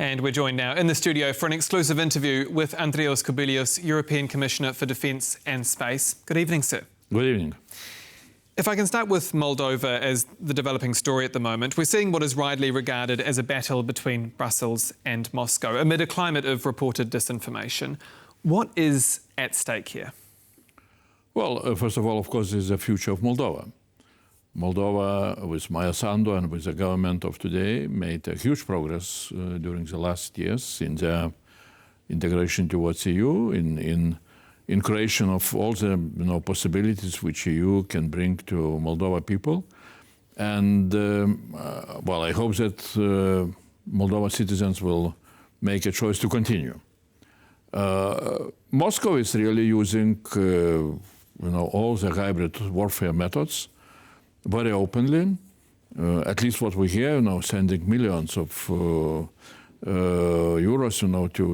And we're joined now in the studio for an exclusive interview with Andrius Kubilius, European Commissioner for Defence and Space. Good evening, sir. Good evening. If I can start with Moldova as the developing story at the moment, we're seeing what is widely regarded as a battle between Brussels and Moscow amid a climate of reported disinformation. What is at stake here? Well, first of all, of course, is the future of Moldova. Moldova, with Maya Sandu and with the government of today, made a huge progress during the last years in the integration towards EU, in creation of all the possibilities which EU can bring to Moldova people. And, well, I hope that Moldova citizens will make a choice to continue. Moscow is really using, all the hybrid warfare methods very openly, at least what we hear, sending millions of euros,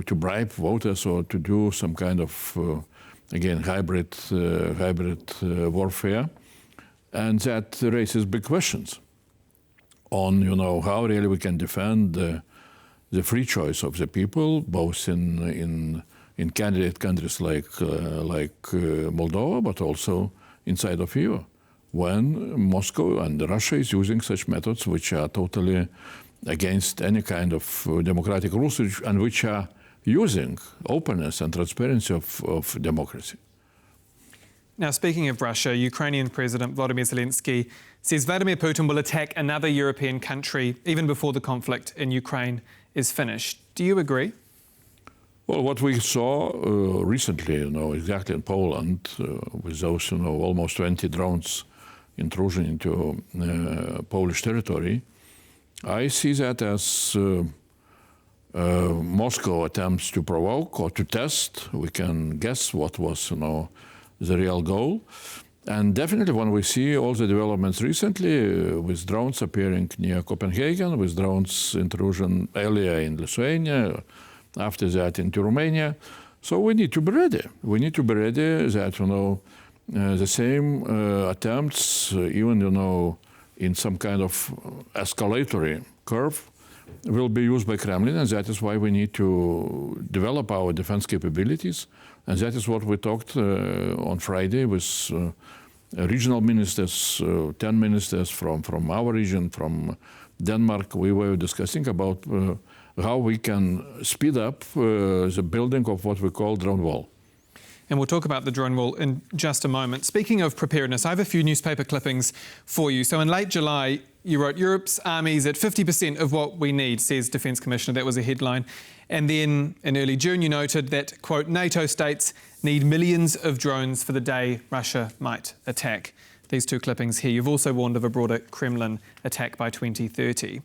to bribe voters or to do some kind of, again, hybrid warfare. And that raises big questions on, how really we can defend the free choice of the people, both in candidate countries like Moldova, but also inside of EU, when Moscow and Russia is using such methods which are totally against any kind of democratic rules and which are using openness and transparency of democracy. Now, speaking of Russia, Ukrainian President Volodymyr Zelensky says Vladimir Putin will attack another European country even before the conflict in Ukraine is finished. Do you agree? Well, what we saw recently, exactly in Poland, with those, almost 20 drones intrusion into Polish territory, I see that as Moscow attempts to provoke or to test. We can guess what was, the real goal. And definitely when we see all the developments recently, with drones appearing near Copenhagen, with drones intrusion earlier in Lithuania, after that into Romania, so we need to be ready. We need to be ready that, the same attempts, even, in some kind of escalatory curve, will be used by Kremlin, and that is why we need to develop our defense capabilities. And that is what we talked on Friday with regional ministers, 10 ministers from our region, from Denmark. We were discussing about how we can speed up the building of what we call drone wall. And we'll talk about the drone wall in just a moment. Speaking of preparedness, I have a few newspaper clippings for you. So in late July, you wrote, "Europe's armies at 50% of what we need," says Defence Commissioner. That was a headline. And then in early June, you noted that, quote, "NATO states need millions of drones for the day Russia might attack." These two clippings here. You've also warned of a broader Kremlin attack by 2030.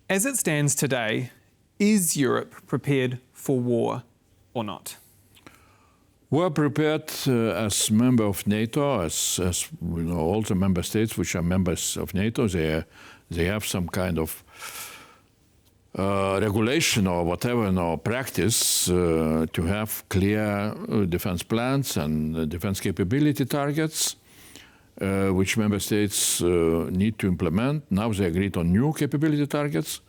As it stands today, is Europe prepared for war or not? We're prepared as member of NATO, as all the member states which are members of NATO. They have some kind of regulation or whatever, practice to have clear defense plans and defense capability targets, which member states need to implement. Now they agreed on new capability targets.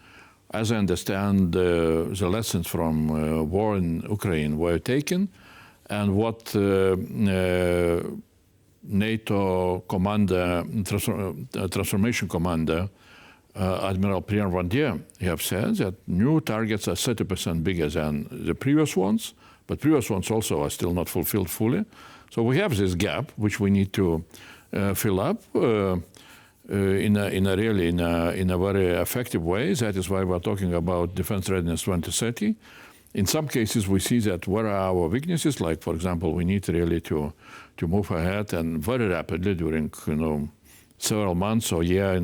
As I understand, the lessons from war in Ukraine were taken. And what NATO commander, transformation commander, Admiral Pierre Vandier, have said that new targets are 30% bigger than the previous ones, but previous ones also are still not fulfilled fully. So we have this gap, which we need to fill up in a very effective way. That is why we're talking about Defense Readiness 2030. In some cases, we see that where are our weaknesses, like, for example, we need really to move ahead and very rapidly during, several months or year,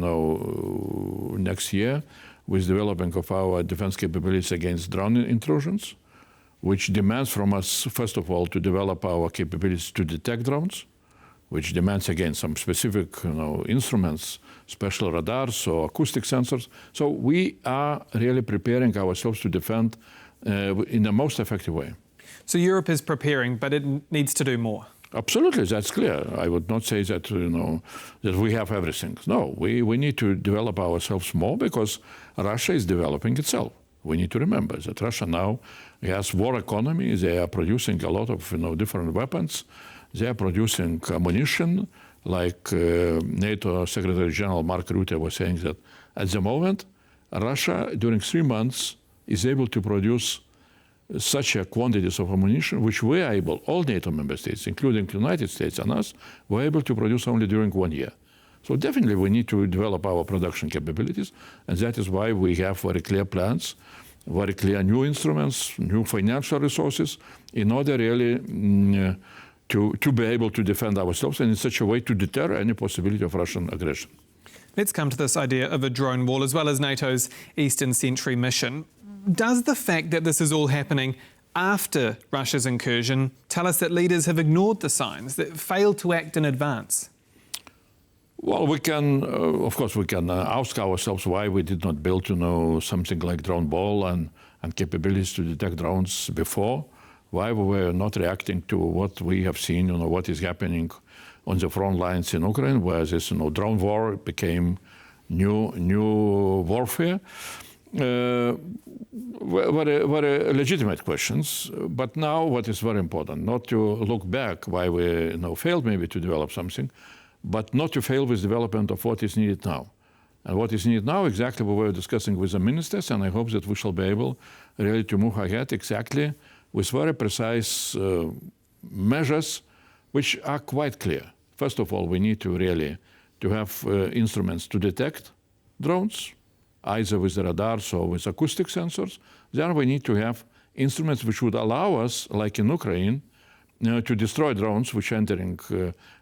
next year, with developing of our defense capabilities against drone intrusions, which demands from us, first of all, to develop our capabilities to detect drones, which demands, again, some specific, instruments, special radars or acoustic sensors. So we are really preparing ourselves to defend in the most effective way. So Europe is preparing, but it needs to do more. Absolutely, that's clear. I would not say that that we have everything. No, we need to develop ourselves more because Russia is developing itself. We need to remember that Russia now has war economy. They are producing a lot of different weapons. They are producing ammunition, like NATO Secretary General Mark Rutte was saying that at the moment, Russia, during 3 months, is able to produce such a quantities of ammunition, which we are able, all NATO member states, including the United States and us, were able to produce only during 1 year. So definitely we need to develop our production capabilities, and that is why we have very clear plans, very clear new instruments, new financial resources, in order really to be able to defend ourselves and in such a way to deter any possibility of Russian aggression. Let's come to this idea of a drone wall as well as NATO's Eastern Sentry mission. Does the fact that this is all happening after Russia's incursion tell us that leaders have ignored the signs, that failed to act in advance? Well, we can, of course, we can ask ourselves why we did not build, something like drone wall and capabilities to detect drones before. Why we were not reacting to what we have seen, what is happening on the front lines in Ukraine, where this, drone war became new warfare. Very legitimate questions. But now, what is very important, not to look back why we failed maybe to develop something, but not to fail with development of what is needed now. And what is needed now, exactly what we were discussing with the ministers, and I hope that we shall be able really to move ahead exactly with very precise measures, which are quite clear. First of all, we need to really to have instruments to detect drones, either with the radars or with acoustic sensors. Then we need to have instruments which would allow us, like in Ukraine, to destroy drones which are entering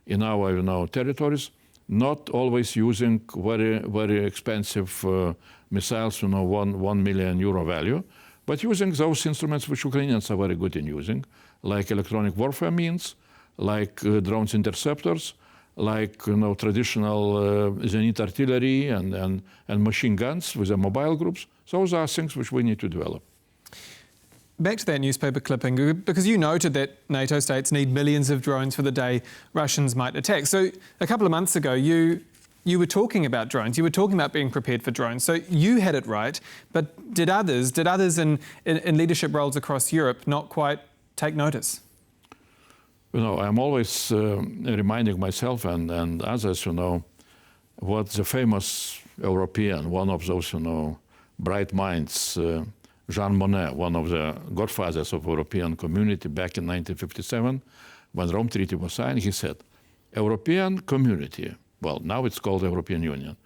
in our territories, not always using very expensive missiles, €1 million value, but using those instruments which Ukrainians are very good in using, like electronic warfare means, like drones interceptors, like traditional Zenit artillery and machine guns with the mobile groups. Those are things which we need to develop. Back to that newspaper clipping, because you noted that NATO states need millions of drones for the day Russians might attack. So a couple of months ago, you were talking about drones. You were talking about being prepared for drones. So you had it right, but did others in leadership roles across Europe not quite take notice? I'm always reminding myself and others, what the famous European, one of those, bright minds, Jean Monnet, one of the godfathers of European community back in 1957, when the Rome Treaty was signed, he said, European community, well, now it's called the European Union,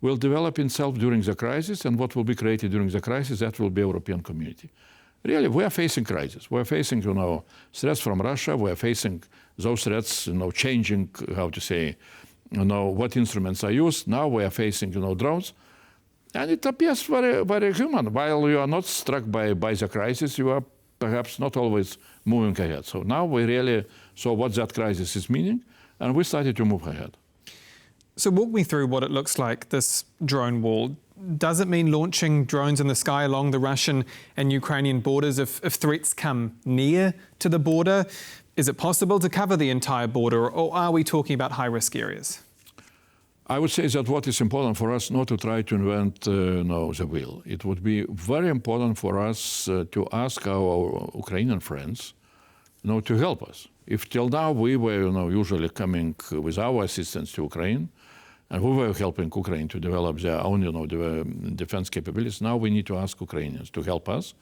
will develop itself during the crisis, and what will be created during the crisis, that will be European community. Really, we are facing crisis. We are facing, threats from Russia. We are facing those threats, changing, what instruments are used. Now we are facing, drones. And it appears very, very human. While you are not struck by the crisis, you are perhaps not always moving ahead. So now we really saw what that crisis is meaning, and we started to move ahead. So walk me through what it looks like, this drone wall. Does it mean launching drones in the sky along the Russian and Ukrainian borders if threats come near to the border? Is it possible to cover the entire border, or are we talking about high-risk areas? I would say that what is important for us not to try to invent the wheel. It would be very important for us to ask our Ukrainian friends to help us. If till now we were usually coming with our assistance to Ukraine, and we were helping Ukraine to develop their own defense capabilities, now we need to ask Ukrainians to help us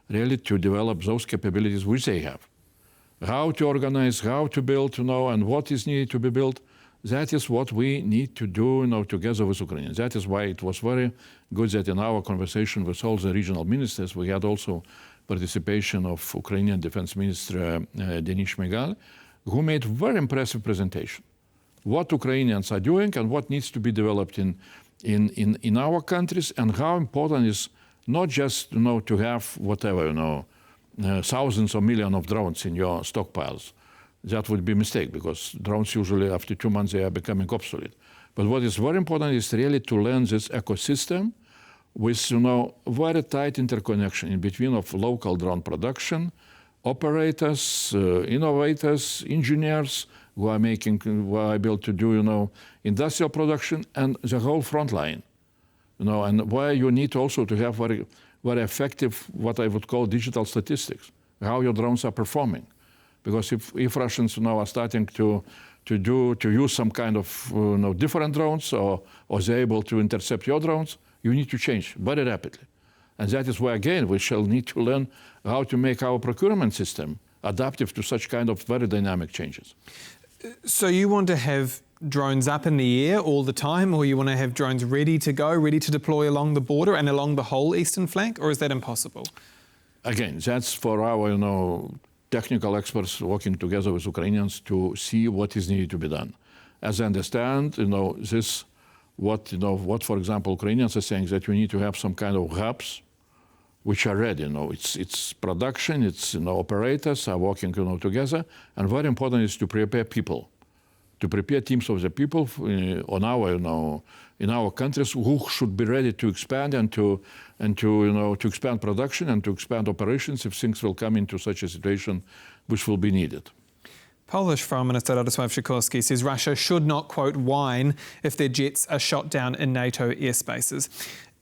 really to develop those capabilities which they have. How to organize, how to build, and what is needed to be built. That is what we need to do together with Ukrainians. That is why it was very good that in our conversation with all the regional ministers, we had also participation of Ukrainian Defense Minister Denis Shmyhal, who made very impressive presentation. What Ukrainians are doing and what needs to be developed in our countries, and how important is not just to have whatever, thousands or millions of drones in your stockpiles. That would be a mistake, because drones usually after 2 months they are becoming obsolete. But what is very important is really to learn this ecosystem with very tight interconnection in between of local drone production, operators, innovators, engineers who are able to do industrial production, and the whole front line. And where you need also to have very very effective, what I would call digital statistics, how your drones are performing. Because if Russians now are starting to use some kind of different drones, or they're able to intercept your drones, you need to change very rapidly. And that is why, again, we shall need to learn how to make our procurement system adaptive to such kind of very dynamic changes. So you want to have drones up in the air all the time, or you want to have drones ready to go, ready to deploy along the border and along the whole eastern flank, or is that impossible? Again, that's for our technical experts working together with Ukrainians to see what is needed to be done. As I understand, what for example Ukrainians are saying, that you need to have some kind of hubs which are ready. It's production, it's operators are working together, and very important is to prepare people, to prepare teams of the people in our countries who should be ready to expand and to expand production and to expand operations if things will come into such a situation which will be needed. Polish Foreign Minister Radosław Sikorski says Russia should not, quote, whine if their jets are shot down in NATO airspaces.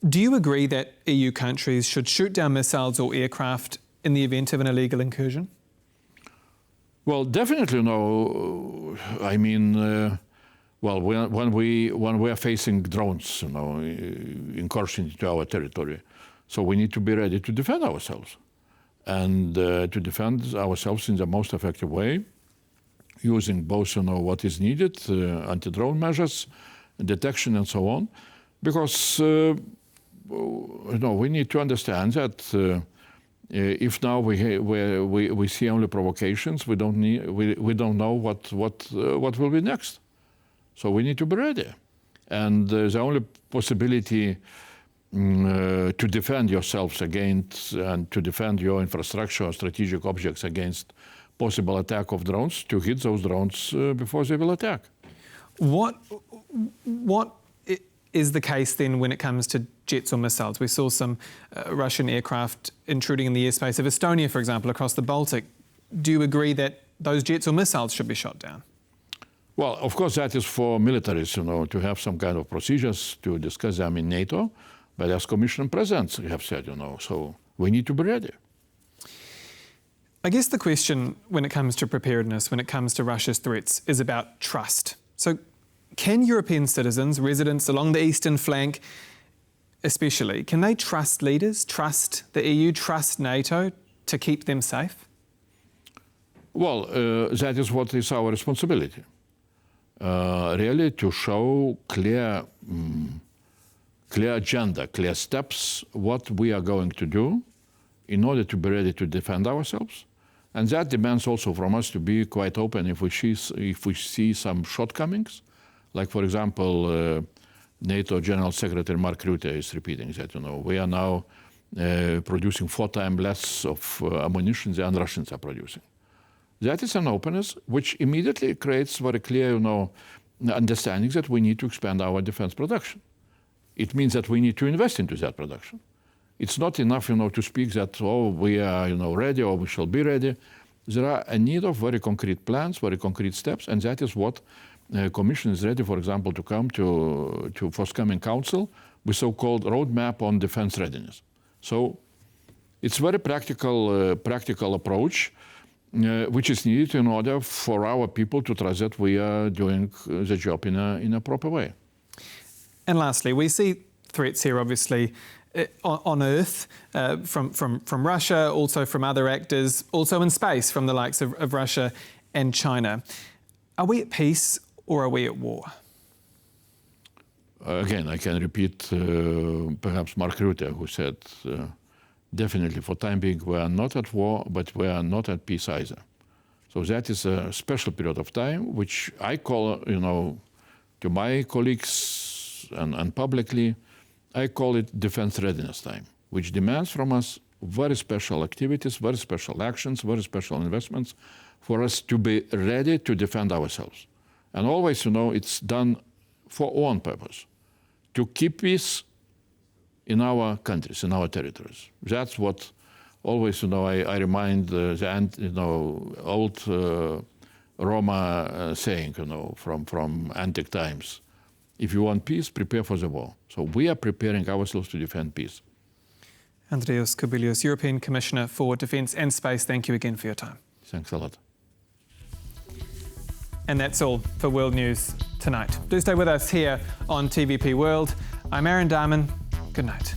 Do you agree that EU countries should shoot down missiles or aircraft in the event of an illegal incursion? Well, definitely no. I mean, when we are facing drones, incursion into our territory, so we need to be ready to defend ourselves, and to defend ourselves in the most effective way, using both, what is needed, anti-drone measures, detection, and so on, because we need to understand that. If now we see only provocations, we don't know what will be next. So we need to be ready, and the only possibility to defend yourselves against and to defend your infrastructure or strategic objects against possible attack of drones, to hit those drones before they will attack. What is the case then when it comes to jets or missiles? We saw some Russian aircraft intruding in the airspace of Estonia, for example, across the Baltic. Do you agree that those jets or missiles should be shot down? Well, of course, that is for militaries, to have some kind of procedures to discuss them in NATO. But as Commission presidents have said, so we need to be ready. I guess the question when it comes to preparedness, when it comes to Russia's threats, is about trust. So can European citizens, residents along the eastern flank especially, can they trust leaders, trust the EU, trust NATO to keep them safe? Well, that is what is our responsibility. Really to show clear agenda, clear steps, what we are going to do in order to be ready to defend ourselves. And that demands also from us to be quite open if we see some shortcomings. Like, for example, NATO General Secretary Mark Rutte is repeating that, we are now producing 4 times less of ammunition than Russians are producing. That is an openness which immediately creates very clear, understanding that we need to expand our defense production. It means that we need to invest into that production. It's not enough, to speak that, we are, ready or we shall be ready. There are a need of very concrete plans, very concrete steps, and that is what the Commission is ready, for example, to come to forthcoming Council with so-called roadmap on defense readiness. So it's very practical approach, which is needed in order for our people to trust that we are doing the job in a proper way. And lastly, we see threats here, obviously, on Earth from Russia, also from other actors, also in space from the likes of Russia and China. Are we at peace or are we at war? Again, I can repeat perhaps Mark Rutte, who said, definitely for time being we are not at war, but we are not at peace either. So that is a special period of time, which I call, to my colleagues and publicly, I call it defense readiness time, which demands from us very special activities, very special actions, very special investments for us to be ready to defend ourselves. And always, it's done for one purpose, to keep peace in our countries, in our territories. That's what always, I remind the old Roma saying, from antique times. If you want peace, prepare for the war. So we are preparing ourselves to defend peace. Andrius Kubilius, European Commissioner for Defence and Space, thank you again for your time. Thanks a lot. And that's all for World News tonight. Do stay with us here on TVP World. I'm Aaron Darman. Good night.